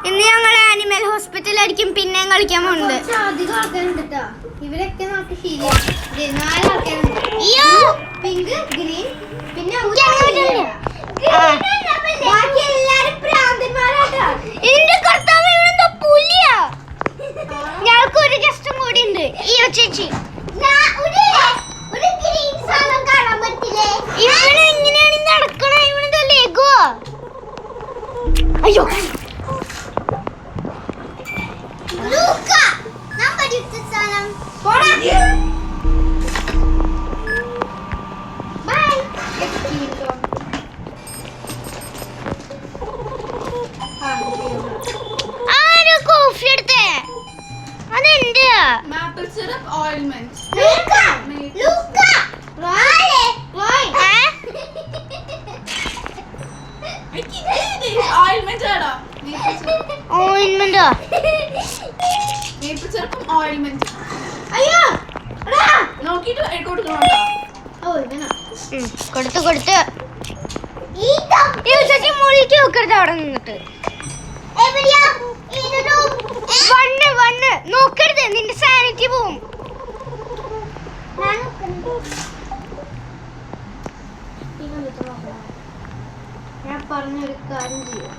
ഇന്ന് ഞങ്ങൾ ആനിമൽ ഹോസ്പിറ്റലായിരിക്കും പിന്നെ കളിക്കാൻ പോകുന്നത്. അധികം ആൾക്കാരുണ്ട് ഇവരൊക്കെ നമുക്ക് ശീലം 4 ആൾക്കാരുണ്ട്. പിങ്ക് ഗ്രീൻ പിന്നെ ബാക്കി എല്ലാരും പ്രാന്തന്മാരാട്ടാ. ഇതിന്റെ കർത്താവ് ഇവിടെന്തോ പുലിയാ. ഞങ്ങൾക്ക് ഒരു ഗസ്റ്റും കൂടി ഉണ്ട്. ഈ ചേച്ചി ഒരു ഗ്രീൻ സാധനം കാണാൻ പറ്റില്ലേ? ഇവിടെ എങ്ങനെയാണ് നടക്കണ? ഇവിടെ ലേഗോ. അയ്യോ ലൂക്ക നമ്മൾ ഇട്ട സാധനം പോടാ. ബൈ. ആരോ കോഫി എടുത്തേ? അതെന്റെ maple syrup ointment. ലൂക്ക ലൂക്ക വാലേ വായ്. ointment ആടാ. ഓയിൻമെന്റോ? maple syrup ointment. അയ്യോ എടാ നോക്കിട്ട് കൊടുക്കണോടാ. ഓ ഇവനാ കൊടുത്ത് ഈ ചേച്ചി മുള്ളിക്ക് നോക്കരുത് അവിടെ നിന്നിട്ട്. എവിടെയാ ഇതൊരു വണ്ണ് നോക്കരുത്, നിന്റെ സാനിറ്റി പോവും. ഞാൻ പറഞ്ഞൊരു കാര്യം ചെയ്യാം.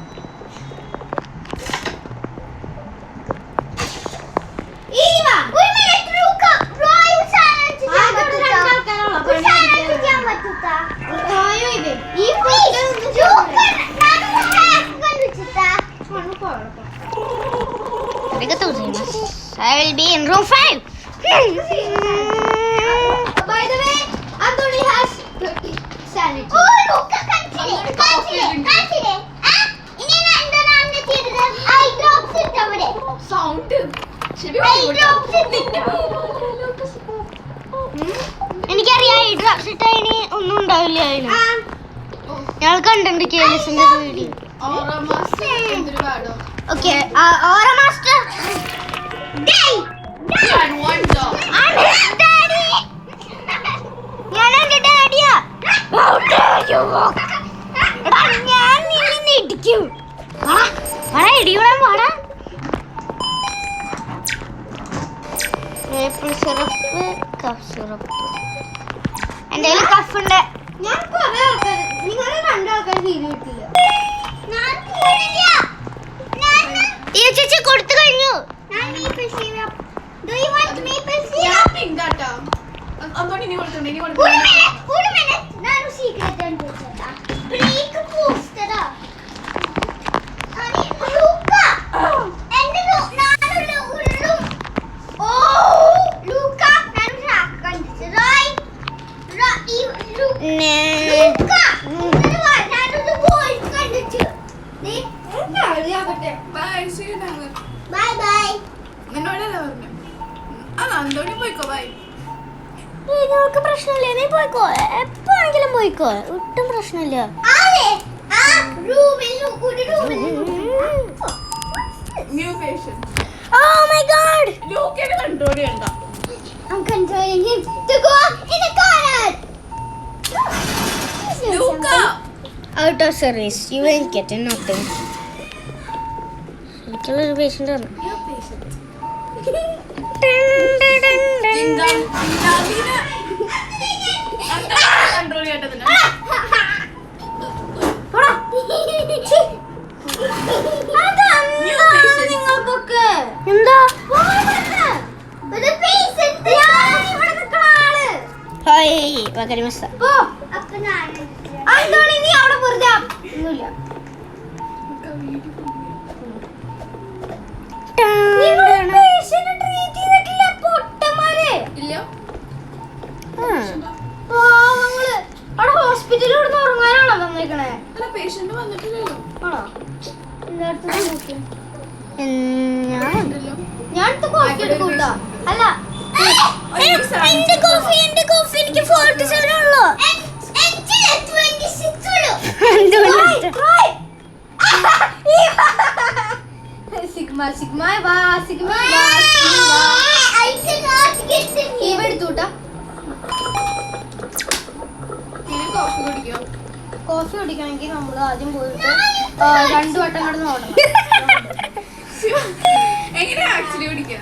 I will be in room 5. By the way, Anthony has sanity. Oh, look, Sound. എനിക്കറിയാം ഈ ഡ്രസ് ഇട്ടതിന് ഒന്നും ഉണ്ടാവില്ല. ഞങ്ങൾ കണ്ടിട്ടുണ്ട് കേലിസിന്റെ വീഡിയോ. ഓക്കെ ഓറ മാസ്റ്റർ ഞാൻ എന്റെ ഡാഡിയാ. ഞാൻ നിന്നെ ഇടിക്കും. ഇടിയോടാൻ പാടാ. Maple syrup, cough syrup. എൻ്റെ കയ്യിൽ കഫ് ഉണ്ട്. ഞാൻ കുറെ ആൾക്കാർ നിങ്ങളെ 2 ആൾക്കാർ തീരെ കിട്ടില്ല. ഈ ചേച്ചി കൊടുത്തു കഴിഞ്ഞു. Do you want maple syrup? ഒരു minute. ನಾನು secret ಅಂತ ಹೇಳ್ತಾ. Break poster. ani Luca. endu ನಾನು ಉಳ್ಳು. Oh, Luca ನಾನು ಹಾಕೊಂಡಿದ್ದೆ. Right. Luca. ನಾನು voice കണ്ടിച്ചു. നീ എന്താ അറിയാവട്ടെ. Bye, see you never. Bye bye. നിന്നോടല്ലേ പറഞ്ഞു. അന്തോണി പോയിക്കോ. ബൈ. നിങ്ങൾക്ക് പ്രശ്നമില്ല, നീ പോയിക്കോ, എപ്പോഴെങ്കിലും പോയിക്കോ, ഒട്ടും പ്രശ്നമില്ല. New patient. Oh my god. ലൂക്കയുടെ കൺട്രോൾ ചെയ്യണ്ട. I'm controlling him to go in the corner. Luca. Out of service, you ain't getting nothing. എനിക്കുള്ളൊരു പേഷ്യൻ്റ് ആണ്. New patient. കൺട്രോൾ ചെയ്യേണ്ടതില്ല. നിങ്ങൾക്കൊക്കെ എന്താ ഹായ് വകരി മസ്ത. നീ അവിടെ വെറുതെ ഒന്നുമില്ല. ഇല്ല. ഹോസ്പിറ്റലിൽ ഇവിടുന്ന് ഉറങ്ങാനാണോ വന്നേക്കണേ? അല്ല, പേഷ്യന്റ് വന്നിട്ടില്ലല്ലോ. ആണോ? ഉണ്ടല്ലോ. ഞാൻ കോഫി എടുക്കൂട്ടോ. അല്ല എന്റെ കോഫി എനിക്ക് 47 ഉള്ളൂ. സിഗ്മ സിഗ്മ വാ സിഗ്മ വാ എടുത്തൂട്ടാ. കോഫി കുടിക്കോ? കോഫി കുടിക്കണമെങ്കിൽ നമ്മൾ ആദ്യം പോയിട്ട് 2 വട്ടം കിടന്ന് ഓടണം. എങ്ങനെയാ ആക്ച്വലി കുടിക്കുക?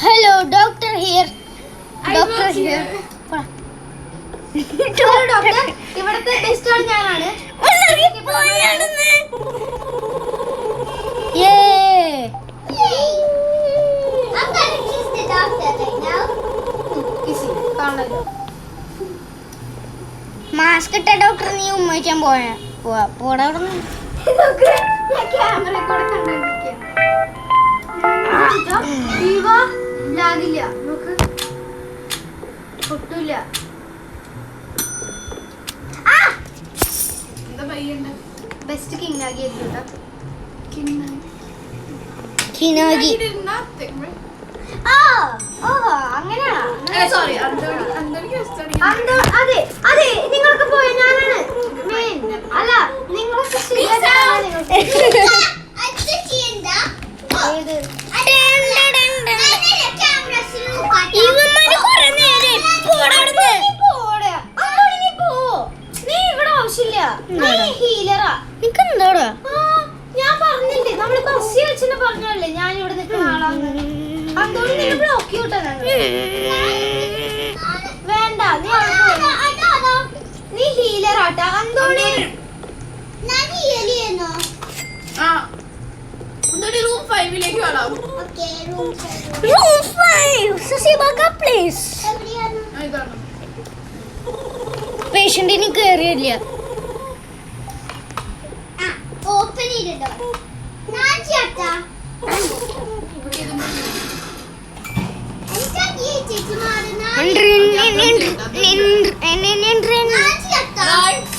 Hello doctor here. Doctor here. Doctor ഇവിടുത്തെ ബെസ്റ്റ് ആൾ ഞാനാണ്. മാസ്ക് ഇട്ട ഡോക്ടർ നീ ഉമ്മയ്ക്കാൻ പോടാ അവിടെ നിന്ന്. ക്യാമറ കൂടെ കണ്ടില്ല നോക്ക് ഒട്ടുമില്ല. എന്താ പയ്യണ്ട? ബെസ്റ്റ് കിന്നാഗി ആയിരിക്കും. കിനാഗി. സോറി, അതെ അതെ നിങ്ങൾക്ക് പോയ ഞാനാണ് മെയിൻ. അല്ല നിങ്ങൾക്ക് ഞാൻ പറഞ്ഞില്ലേ നമ്മള് ബസ്സിൽ വെച്ചെന്നെ പറഞ്ഞല്ലേ ഞാൻ ഇവിടെ നിൽക്കുന്ന ആളാണ്. അതുകൊണ്ട് നീ ബ്ലോക്ക് ചെയ്യൂട്ടാണ്. വേണ്ട നീ ഹീലർ ആട്ടാ അന്തോണി. റൂം 5ലേക്ക് വേണം. റൂം 5 സുസിബക പ്ലീസ്. ഇതാണ് പേഷ്യന്റിന് കേറിയില്ല. ഓപ്പൺ ചെയ്തിട്ടോ ഞാൻ ചേട്ടാ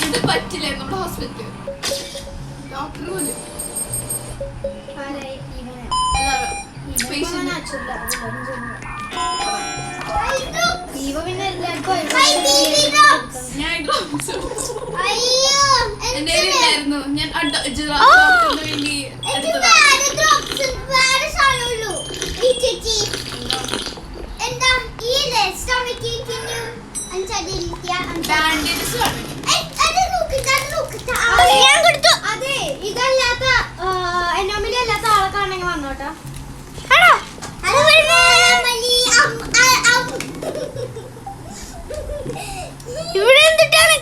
ഇത് പറ്റില്ല നമ്മുടെ ഹോസ്പിറ്റൽ ഡോക്ടർ പോലും ഞാൻ വേണ്ടി അതെ ഇതല്ലാത്ത എന്നോമിലി അല്ലാത്ത ആളെ കാണണമെങ്കിൽ വന്നോട്ടാ. ഇവിടെ എന്തിട്ടാണ്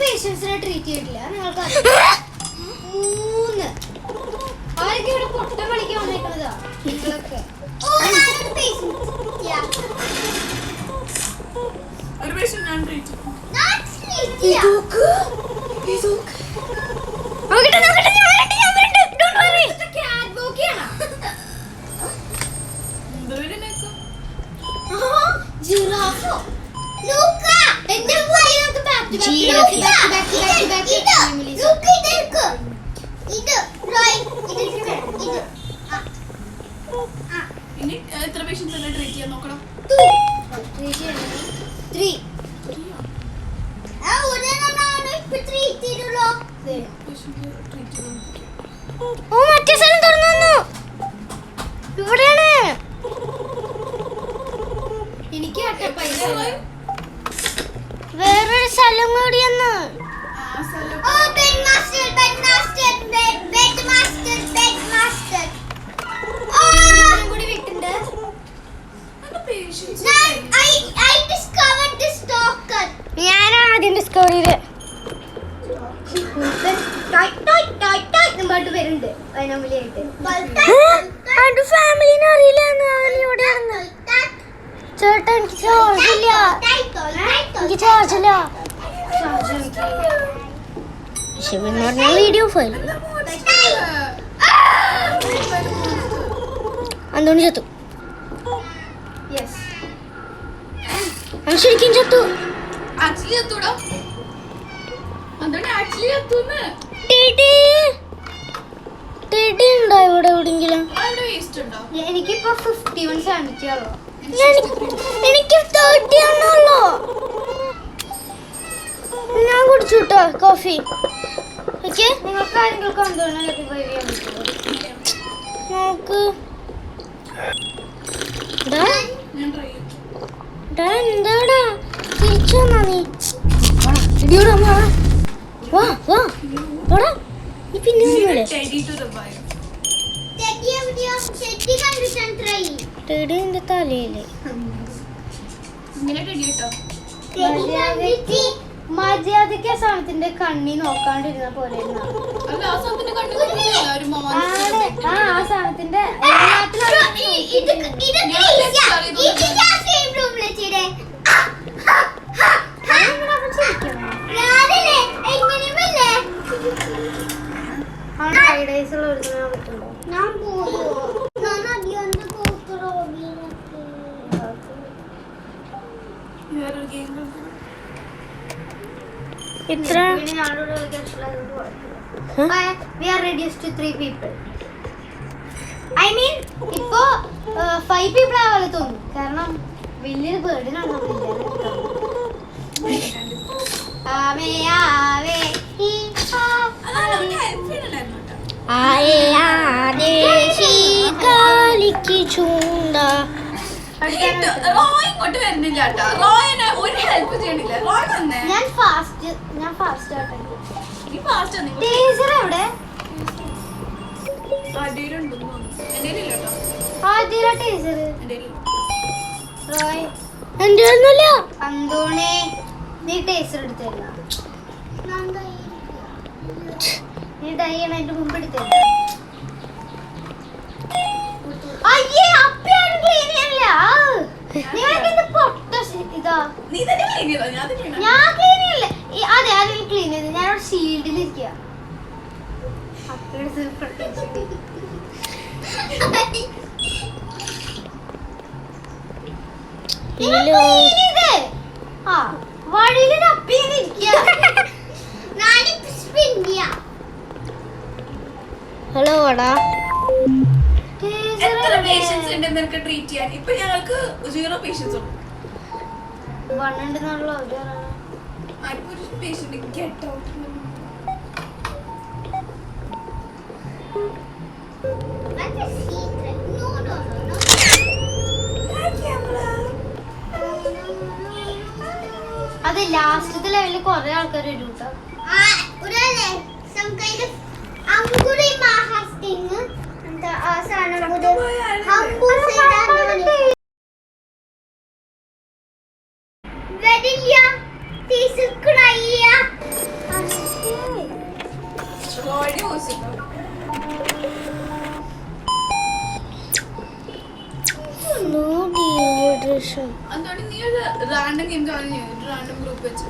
പേഷ്യൻസിനെ ട്രീറ്റ് ചെയ്തിട്ടില്ല. നിങ്ങൾക്ക് 3 അവരൊക്കെ ഇവിടെ പൊട്ട കളിക്കാൻ വന്നേക്കുന്നതാ. നിങ്ങളൊക്കെ ഒരു പേഷ്യന്റ് ഞാൻ ട്രീറ്റ് ഇനി എത്ര പേഷ്യൻസ് തന്നെ ട്രീറ്റ് ചെയ്യാൻ നോക്കണം? 3. ഓ മറ്റേ സ്ഥലം തുറന്നു. ഇവിടെയാണ് എനിക്ക് വേറൊരു സ്ഥലം കൂടിയെന്ന്. കൂടി വിട്ടുണ്ട്. ഞാൻ ആദ്യം ഡിസ്കവർ ചെയ്ത് വരുന്നുണ്ട് ഫാമിലിനെ അറിയില്ല. ചേട്ടാ എനിക്ക് ചാർജില്ല. എനിക്ക് ചാർജില്ല. വീഡിയോ ഫയൽ അന്തോണി ചത്തു. ശരിക്കും ചത്തു. ആക്ച്വലി ചത്തൂടാ. ആക്ച്വലി ചത്തൂന്ന്. ഉണ്ടോ ഇവിടെ എവിടെയെങ്കിലും? വേസ്റ്റ് ഉണ്ടോ? എനിക്കിപ്പോ 51 സാൻഡ്വിച്ചുള്ളൂ. എനിക്ക് 30 ആണല്ലോ. ഞാൻ കുടിച്ചു കേട്ടോ കോഫി. നിങ്ങൾക്ക് ആരെങ്കിലും നോക്ക്. ഡാ, ഞാൻ ട്രൈ ചെയ്യും. ഡാ, എന്താടാ തിരിച്ചു വന്നാ നീ? ഇടിയോടാ വാ വാ വാ വാടാ. നീ പിന്നെ വന്നൂടെ? Teddy to revive. ചെടി കണ്ടിട്ടാണ് ട്രൈ ടെടി എന്റെ തലയില്. ഇങ്ങനെ ടെഡി കേട്ടോ. മര്യാദക്ക് സാധനത്തിന്റെ കണ്ണി നോക്കാണ്ടിരുന്ന പോലെ അല്ല ആ സാധനത്തിന്റെ കണ്ടില്ല ഒരു ആ സാധനത്തിന്റെ ഞാൻ പോയോ ഞാൻ അടിയോണ്ട് പോക്കറോ വേറൊരു ഗെയിം ഇത്ര we are reduced to 3 people. I mean, ഇപ്പോ 5 people ആവാതെ തോന്നും. കാരണം വലിയൊരു ബേർഡിനാണ് ആവേ ആവേ ഈ ആയേ ആദേശി കാലിക്ക് ചൂണ്ട. റോയ് ഇങ്ങോട്ട് വരുന്നില്ല കേട്ടോ. റോയിന് ഒരു ഹെൽപ്പ് ചെയ്യണില്ല. റോയ് വന്നേ. ഞാൻ ഫാസ്റ്റ് ആട്ടെ. ഈ ഫാസ്റ്റ് ആണ്. ടീച്ചർ എവിടെ? അടിയിലുണ്ടെന്ന് തോന്നുന്നു. എൻ്റെ ഇല്ല കേട്ടോ. ആദ്യ ടീച്ചർ എൻ്റെ ഇല്ല. റോയ് എന്റെ ഒന്നുമില്ല. അന്തോണി നീ ടീച്ചർ എടുത്തല്ല. നീ ഡൈ ചെയ്യണതിന്റെ മുമ്പ് എടുത്തല്ല. അയ്യേ അപ്പയാണ് ക്ലീൻ ചെയ്യല്ല. നിങ്ങൾക്ക് പൊട്ട ഇതാ. നീ തന്നെ ക്ലീൻ ചെയ്തോ? ഞാൻ ക്ലീൻ ചെയ്യണം. ഞാൻ ക്ലീൻ ചെയ്യല്ല. അതെ അതിൽ ക്ലീൻ ചെയ്ത് ഞാനവിടെ ഷീൽഡിലിരിക്കുക. വഴിയിൽ അപ്പിയിരിക്കുക. ഹലോ വാടാ. എത്ര പേഷ്യൻസ് ഉണ്ട് നിനക്ക് ട്രീറ്റ് ചെയ്യാൻ? ഇപ്പൊ ഞങ്ങൾക്ക് 0 പേഷ്യൻസ് ഉണ്ട്. വണ്ണുണ്ടെന്നുള്ള ആർക്കും ഒരു പേഷ്യന്റ് ഗെറ്റ് ഔട്ട്. അത് ലാസ്റ്റത്തെ ലെവലിൽ കുറെ ആൾക്കാർ വരും കേട്ടോ. റോയുടെ യൂസ് അതുകൊണ്ട് നീ ഒരു റാൻഡം ഗെയിം ജോയിൻ ചെയ്യും. റാൻഡം ഗ്രൂപ്പ് വെച്ച്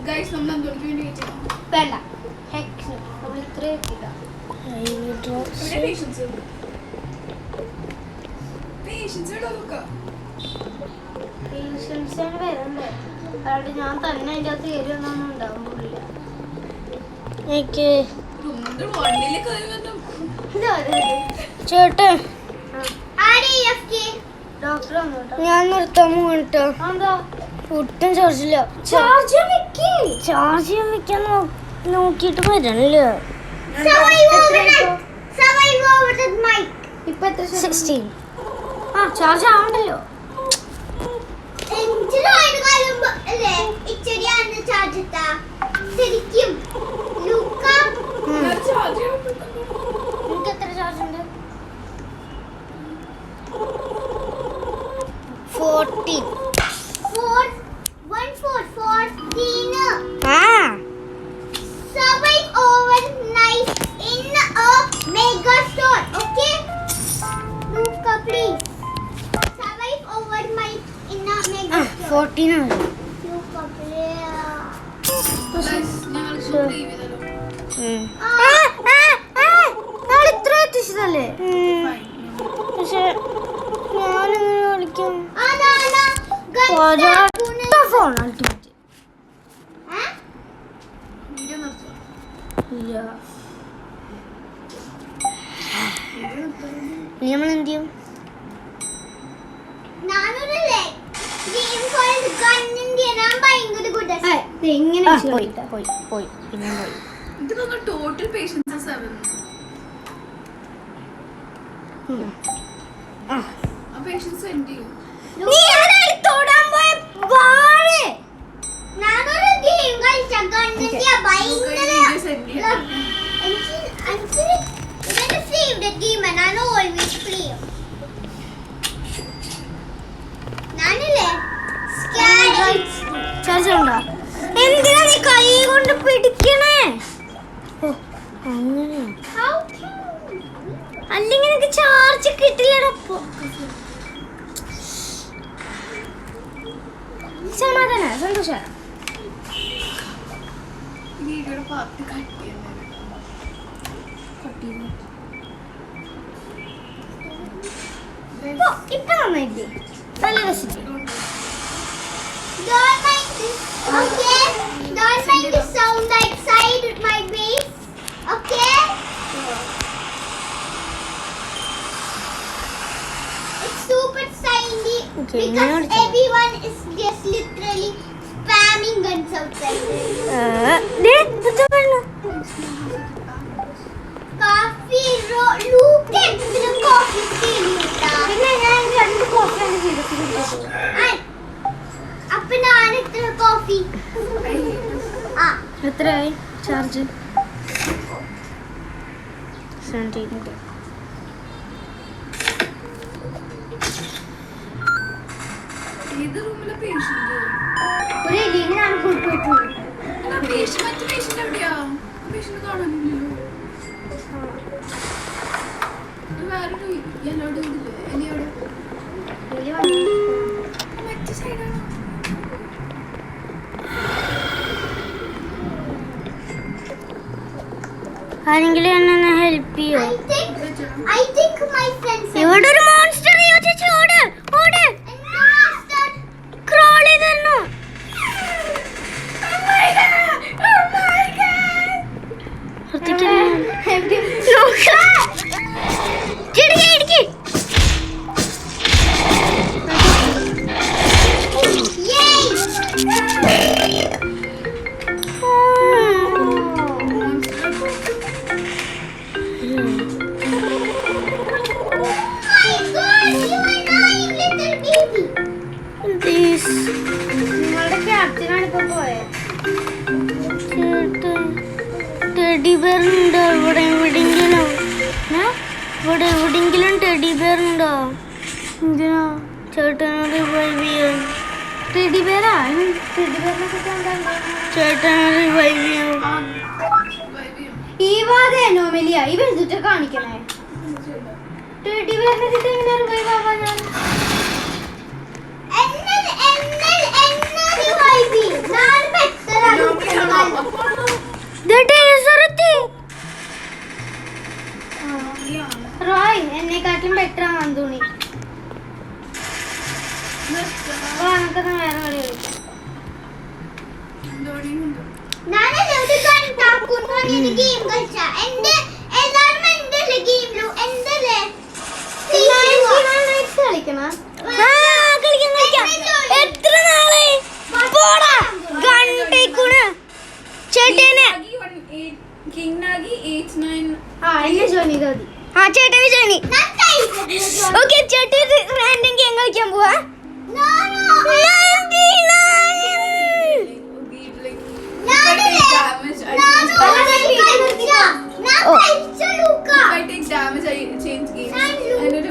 ഗൈസ് നമ്മൾ എന്തോണിക്ക് വേണ്ടി വെയിറ്റ് ചെയ്യണം. വേണ്ട ഹെക്സ് നമ്മൾ ഇത്രയും ഇവിടെ പേഷ്യൻസ് ഇവിടെ നോക്കാം. പേഷ്യൻസിന് വരണ്ടേ? അതുകൊണ്ട് ഞാൻ തന്നെ അതിൻ്റെ അകത്ത് കയറിയൊന്നും ഉണ്ടാവാൻ പോലില്ല. എനിക്ക് വണ്ടിയിൽ കയറി വന്നു. ചേട്ടൻ ഡോക്ടർ വന്നു കേട്ടോ. ഞാൻ നിർത്താൻ പോകട്ടോ. എന്താ ഒട്ടും ചാർജില്ല. ചാർജ് ചെയ്യാൻ വെക്കാൻ നോക്കിയിട്ട് വരണില്ല. ഇപ്പൊ എത്ര 16. ചാർജ് ആവണ്ടല്ലോ. എനിക്ക് എത്ര ചാർജ് ഉണ്ട്? 14. 14. Ah. Survive overnight in a mega store, okay? Luca, please. Survive overnight in a mega store. 14 ആണ്. Luca, please. ഞങ്ങൾക്ക് ലീവ് ചെയ്തല്ലോ. നാളെ ഇത്ര എത്തിച്ചതല്ലേ? പക്ഷെ ഞാനിങ്ങനെ കളിക്കും. ഫോണാണ് വീഡിയോ നിർത്തുക. നമ്മൾ എന്ത് ചെയ്യും? എങ്ങനെ പോയി പിന്നെ പോയി. ഇത് ടോട്ടൽ പേഷ്യൻസ് 7. ആ പേഷ്യൻസ് സെൻഡ് ചെയ്യും. നീ ആരായി തൊടാൻ പോയ വാഴ? ഞാനൊരു ഗെയിം കളിച്ച കണ്ടിട്ട് ഭയങ്കര സെൻഡ് ചെയ്യാം. ഇവന്റെ ഫേവറേറ്റ് ഗെയിം ഞാൻ ഓൾവേസ് പ്ലേ ചെയ്യും. ഞാനില്ലേ ചാർജ് ഉണ്ടോ? എന്തിനാ നീ കൈ കൊണ്ട് പിടിക്കണേ? ഓ അങ്ങനെയാ. അല്ലെങ്കിൽ നിനക്ക് ചാർജ് കിട്ടില്ലടാ. സമാധാന സന്തോഷ. വീഡിയോയുടെ പാർട്ട് കട്ട് ചെയ്യാൻ ഇപ്പൊ നന്നായില്ലേ? നല്ല രസിച്ചു. Don't mind this, okay? Don't mind the sound outside with my bass, okay? It's super shiny Okay, because now it's everyone is just literally spamming guns outside. Coffee, Luke, the coffee steal. പിന്നെ ഞാൻ 2 കോഫിയാണ് ചെയ്തിട്ടുണ്ട്. അപ്പൊ ഞാൻ എത്ര coffee ആ എത്രയായി charge? 17. ഏത് റൂമിലെ പേഷ്യന്റ്? ഒരു എലിയാണ് കൊണ്ടുപോയിട്ടുണ്ട്. മറ്റു പേഷ്യന്റ് എവിടെയാ? പേഷ്യന്റ് കാണാനില്ലല്ലോ. വേറൊരു എന്നോട് എലി എവിടെ? മറ്റു സൈഡാണോ? ആരെങ്കിലും എന്നെ ഹെൽപ്പ് ചെയ്യോ? I think my friends ഇവിടെ ഒരു മോൺസ്റ്റർ. ഓട് ഓട്. ക്രോൾ ചെയ്തോ. നിങ്ങളുടെ ക്യാപ്റ്റനാണ് ഇപ്പൊ പോയത്. ടെഡി ബെയർ ഉണ്ടോ ഇവിടെ? എവിടെയെങ്കിലും ഇവിടെ എവിടെയെങ്കിലും ടെഡി ബെയർ ഉണ്ടോ? എന്തിനാ ചേട്ടനോട് റിവൈവ് ചെയ്യാൻ? ടെഡി ബെയറാ? ടെഡി ബെയറിനൊക്കെ ചേട്ടനോട് റിവൈവ് ചെയ്യാൻ. ഈ വാദ അനോമലിയാ ഈ വെറുതെ കാണിക്കണേ. ടെഡി ബെയറിനെ എങ്ങനെയാ റിവൈവ് ആവാൻ? ഞാൻ റോയ് എന്നെക്കാട്ടും ബെറ്റർ ആണ് തോന്നി. നമുക്കത് വേറെ കളി കളിക്കാം. കളിക്കണം. എത്ര നാളെ ചേട്ടനെ എന്നെ ജോയിൻ ചെയ്താൽ മതി. ചേട്ടനെ ജോയിൻ. ഓക്കെ ചേട്ടൻ റാൻഡം ഗെയിം കളിക്കാൻ പോവാ. If I take damage, I change game. And